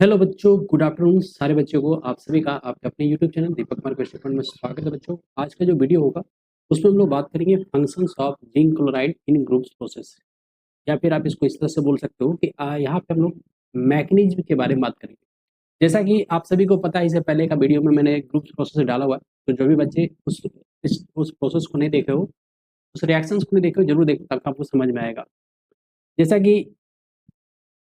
Hello बच्चों, good afternoon सारे बच्चों को। आप सभी का आपके अपने YouTube channel Deepak Kumar question point में स्वागत है बच्चों। आज का जो वीडियो होगा उसमें हम लोग बात करेंगे functions of zinc chloride in groups process, या फिर आप इसको इस तरह से बोल सकते हो कि यहाँ पे हम लोग मैकेनिज्म के बारे में बात करेंगे। जैसा कि आप सभी को पता है, इससे पहले का वीडियो में मैंने ग्रुप्स प्रोसेस डाला हुआ है, तो जो भी बच्चे उस प्रोसेस को नहीं देखे हो, उस रिएक्शंस को नहीं देखे हो, जरूर देखें, तब आपको समझ में आएगा। जैसा कि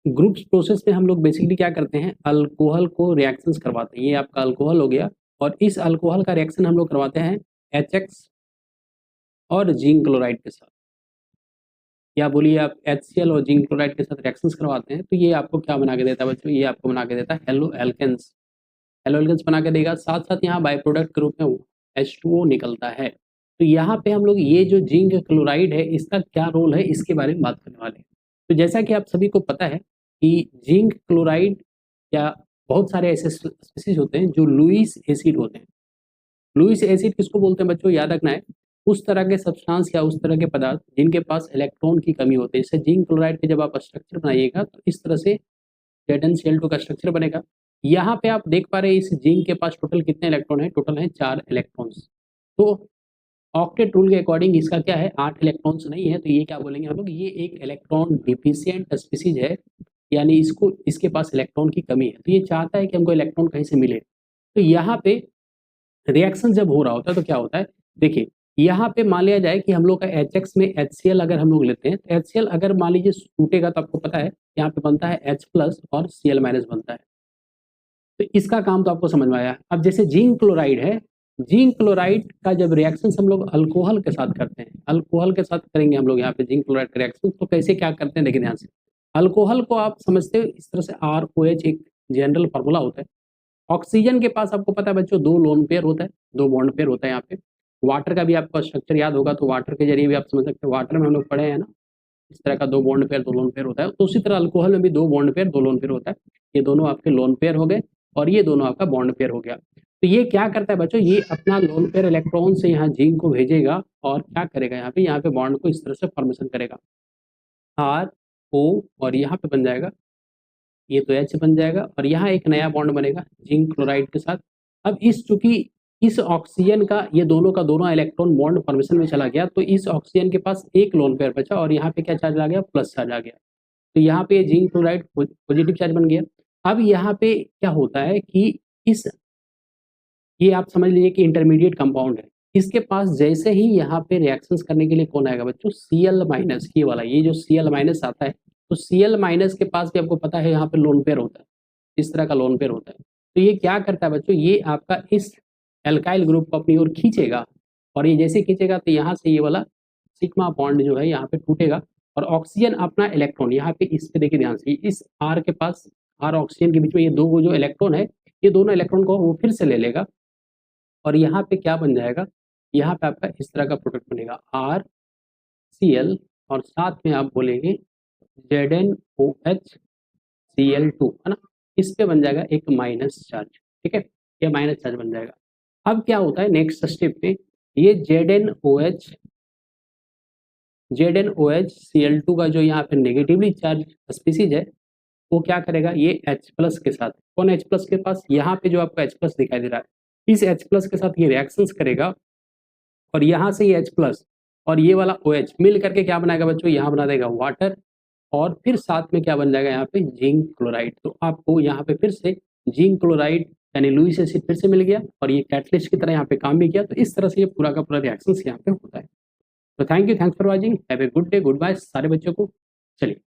ग्रुप्स प्रोसेस में हम लोग बेसिकली क्या करते हैं, अल्कोहल को रिएक्शंस करवाते हैं। ये आपका अल्कोहल हो गया, और इस अल्कोहल का रिएक्शन हम लोग करवाते हैं HX और जिंक क्लोराइड के साथ, या बोलिए आप HCl और जिंक क्लोराइड के साथ रिएक्शंस करवाते हैं। तो ये आपको क्या बना के देता है बच्चों, ये आपको बना के देता है हेलो एल्केन्स बना के देगा। साथ साथ यहाँ बाय प्रोडक्ट के रूप में H2O निकलता है। तो यहाँ पे हम लोग ये जो जिंक क्लोराइड है, इसका क्या रोल है, इसके बारे में बात करने वाले हैं। तो जैसा कि आप सभी को पता है कि जिंक क्लोराइड या बहुत सारे ऐसे स्पीसीज होते हैं जो लुईस एसिड होते हैं। लुईस एसिड किसको बोलते हैं बच्चों, याद रखना है, उस तरह के सब्सटेंस या उस तरह के पदार्थ जिनके पास इलेक्ट्रॉन की कमी होती है। जैसे जिंक क्लोराइड के जब आप स्ट्रक्चर बनाइएगा तो इस तरह से ZnCl2 का स्ट्रक्चर बनेगा। यहाँ पे आप देख पा रहे हैं इस जिंक के पास टोटल कितने इलेक्ट्रॉन है, टोटल है 4 इलेक्ट्रॉन्स। तो ऑक्टेट रूल के अकॉर्डिंग इसका क्या है, 8 इलेक्ट्रॉन्स नहीं है। तो ये क्या बोलेंगे हम लोग, ये एक इलेक्ट्रॉन डिफिशिएंट स्पीसीज है, यानी इसको इसके पास इलेक्ट्रॉन की कमी है। तो ये चाहता है कि हमको इलेक्ट्रॉन कहीं से मिले। तो यहाँ पे रिएक्शन जब हो रहा होता है तो क्या होता है, देखिए यहाँ पे मान लिया जाए कि हम लोग का HX में HCl अगर हम लोग लेते हैं, तो HCl अगर मान लीजिए टूटेगा तो आपको पता है यहाँ पे बनता है H+ और Cl- बनता है। तो इसका काम तो आपको समझ में आया। अब जैसे जिंक क्लोराइड है, जिंक क्लोराइड का जब रिएक्शन हम लोग अल्कोहल के साथ करते हैं, अल्कोहल के साथ करेंगे हम लोग यहाँ पे जिंक क्लोराइड का रिएक्शन, तो कैसे क्या करते हैं देखिए ध्यान से। अल्कोहल को आप समझते हो इस तरह से, ROH एक जनरल फार्मूला होता है। ऑक्सीजन के पास आपको पता है बच्चों 2 लोन पेयर होता है, 2 बॉन्ड पेयर होता है यहाँ पे। वाटर का भी आपका स्ट्रक्चर याद होगा, तो वाटर के जरिए भी आप समझ सकते हैं, वाटर में हम लोग पढ़े हैं ना, इस तरह का 2 बॉन्ड पेयर 2 लोन पेयर होता है। तो उसी तरह अल्कोहल में भी 2 बॉन्ड पेयर 2 लोन पेयर होता है। ये दोनों आपके लोन पेयर हो गए और ये दोनों आपका बॉन्ड पेयर हो गया। तो ये क्या करता है बच्चों, ये अपना लोन पेयर इलेक्ट्रॉन से यहाँ जिंक को भेजेगा और क्या करेगा, यहाँ पे बॉन्ड को इस तरह से फॉर्मेशन करेगा, RO, और यहाँ पे बन जाएगा, ये तो H बन जाएगा, और यहाँ एक नया बॉन्ड बनेगा जिंक क्लोराइड के साथ। अब इस चूंकि इस ऑक्सीजन का ये दोनों का दोनों इलेक्ट्रॉन बॉन्ड फॉर्मेशन में चला गया, तो इस ऑक्सीजन के पास एक लोन पेयर बचा और यहाँ पे क्या चार्ज आ गया, प्लस चार्ज आ गया। तो यहाँ पे जिंक क्लोराइड पॉजिटिव चार्ज बन गया। अब यहाँ पे क्या होता है कि इस, ये आप समझ लीजिए कि इंटरमीडिएट कंपाउंड है, इसके पास जैसे ही यहाँ पे रिएक्शंस करने के लिए कौन आएगा बच्चों, Cl-, ये वाला, ये जो Cl- आता है, तो Cl- के पास भी आपको पता है यहाँ पे लोन पेयर होता है, इस तरह का लोन पेयर होता है। तो ये क्या करता है बच्चों, ये आपका इस एल्काइल ग्रुप को अपनी ओर खींचेगा, और ये जैसे खींचेगा तो यहाँ से ये वाला सिग्मा बॉन्ड जो है यहाँ पे टूटेगा, और ऑक्सीजन अपना इलेक्ट्रॉन यहाँ पे इस पे देखिए ध्यान से, इस R के पास, R ऑक्सीजन के बीच में ये दो जो इलेक्ट्रॉन है, ये दोनों इलेक्ट्रॉन को वो फिर से ले लेगा, और यहाँ पे क्या बन जाएगा, यहाँ पे आपका इस तरह का प्रोडक्ट बनेगा RCl, और साथ में आप बोलेंगे ZnOHCl2, है ना, इस पे बन जाएगा एक माइनस चार्ज, ठीक है, ये माइनस चार्ज बन जाएगा। अब क्या होता है नेक्स्ट स्टेप पे, ये ZnOHCl2 का जो यहाँ पे नेगेटिवली चार्ज स्पीसीज है, वो क्या करेगा, ये H+ के साथ, कौन H+ के पास, यहाँ पे जो आपको H+ दिखाई दे रहा है, इस H+ के साथ ये रिएक्शंस करेगा, और यहाँ से ये H+ और ये वाला OH मिल करके क्या बनाएगा बच्चों, यहाँ बना देगा वाटर, और फिर साथ में क्या बन जाएगा यहाँ पे जिंक क्लोराइड। तो आपको यहाँ पे फिर से जिंक क्लोराइड यानी लुईस एसिड फिर से मिल गया, और ये कैटलिस्ट की तरह यहाँ पे काम भी किया। तो इस तरह से ये पूरा का पूरा रिएक्शन यहाँ पे होता है। तो thanks for watching, have a good day, goodbye सारे बच्चों को। चलिए।